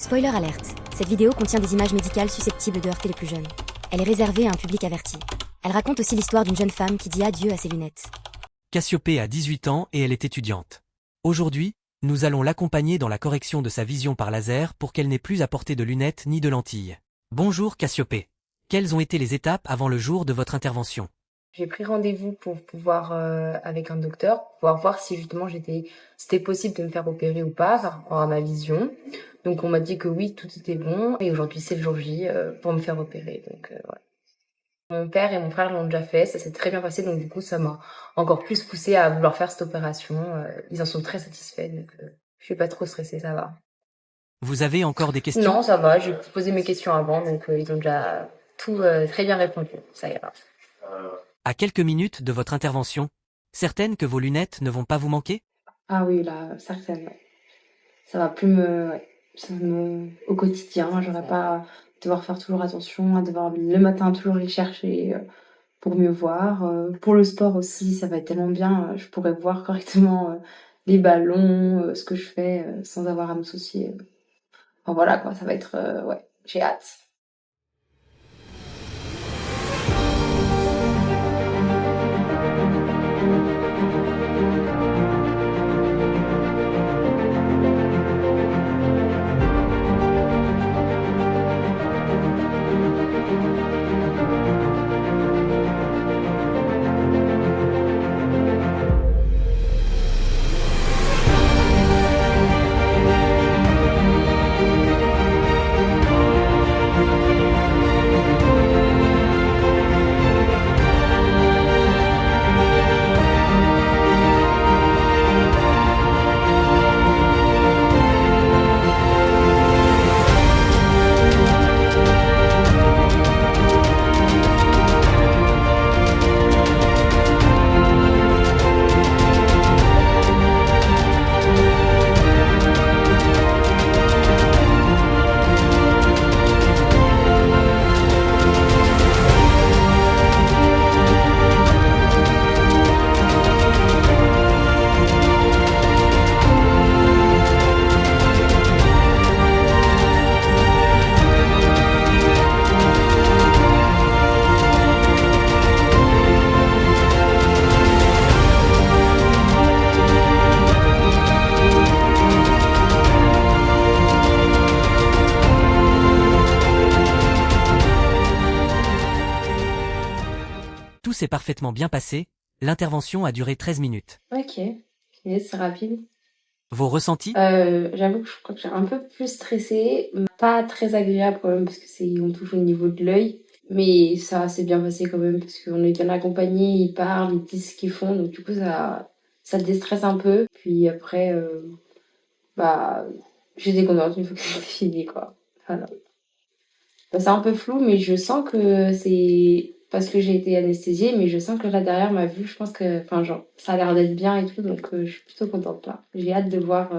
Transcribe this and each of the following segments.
Spoiler alerte, cette vidéo contient des images médicales susceptibles de heurter les plus jeunes. Elle est réservée à un public averti. Elle raconte aussi l'histoire d'une jeune femme qui dit adieu à ses lunettes. Cassiopée a 18 ans et elle est étudiante. Aujourd'hui, nous allons l'accompagner dans la correction de sa vision par laser pour qu'elle n'ait plus à porter de lunettes ni de lentilles. Bonjour Cassiopée. Quelles ont été les étapes avant le jour de votre intervention? J'ai pris rendez-vous pour pouvoir, avec un docteur, pour pouvoir voir si justement c'était possible de me faire opérer ou pas par rapport à ma vision. Donc on m'a dit que oui, tout était bon et aujourd'hui c'est le jour J pour me faire opérer. Donc voilà. Mon père et mon frère l'ont déjà fait, ça s'est très bien passé, donc du coup ça m'a encore plus poussé à vouloir faire cette opération. Ils en sont très satisfaits, donc je suis pas trop stressée, ça va. Vous avez encore des questions? Non, ça va, j'ai posé mes questions avant, donc ils ont déjà tout très bien répondu, ça ira. À quelques minutes de votre intervention, certaines que vos lunettes ne vont pas vous manquer? Ah oui, là, certaines, ouais. Ça va plus au quotidien, j'aurais pas à devoir faire toujours attention, à devoir le matin toujours les chercher pour mieux voir. Pour le sport aussi, ça va être tellement bien, je pourrais voir correctement les ballons, ce que je fais sans avoir à me soucier. Enfin voilà quoi, ça va être, ouais, j'ai hâte. Tout s'est parfaitement bien passé, l'intervention a duré 13 minutes. Ok, c'est rapide. Vos ressentis? J'avoue que je crois que j'ai un peu plus stressée, pas très agréable quand même parce que on touche au niveau de l'œil, mais ça s'est bien passé quand même parce qu'on est bien accompagnés, ils parlent, ils disent ce qu'ils font, donc du coup ça déstresse un peu. Puis après, bah j'étais contente une fois que c'était fini quoi. Voilà. Bah, c'est un peu flou, mais je sens que c'est parce que j'ai été anesthésiée, mais je sens que là derrière ma vue, je pense que, enfin genre, ça a l'air d'être bien et tout, donc je suis plutôt contente là. J'ai hâte de voir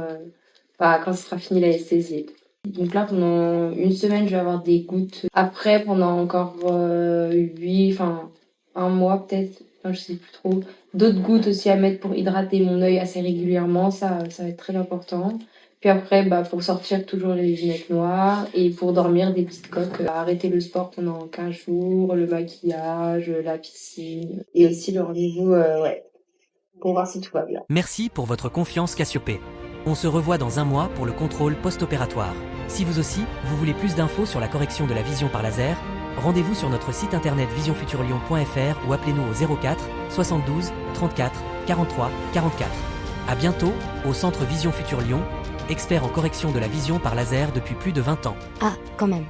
bah, quand ce sera fini l'anesthésie. Donc là, pendant une semaine, je vais avoir des gouttes. Après, pendant encore enfin un mois peut-être, enfin, je sais plus trop. D'autres gouttes aussi à mettre pour hydrater mon œil assez régulièrement, ça va être très important. Puis après, bah, pour sortir, toujours les lunettes noires. Et pour dormir, des petites coques. Arrêter le sport pendant 15 jours, le maquillage, la piscine. Et aussi le rendez-vous, ouais, pour voir si tout va bien. Merci pour votre confiance Cassiopée. On se revoit dans un mois pour le contrôle post-opératoire. Si vous aussi, vous voulez plus d'infos sur la correction de la vision par laser, rendez-vous sur notre site internet visionfuturlyon.fr ou appelez-nous au 04 72 34 43 44. À bientôt, au centre Vision Futur Lyon, expert en correction de la vision par laser depuis plus de 20 ans. Ah, quand même.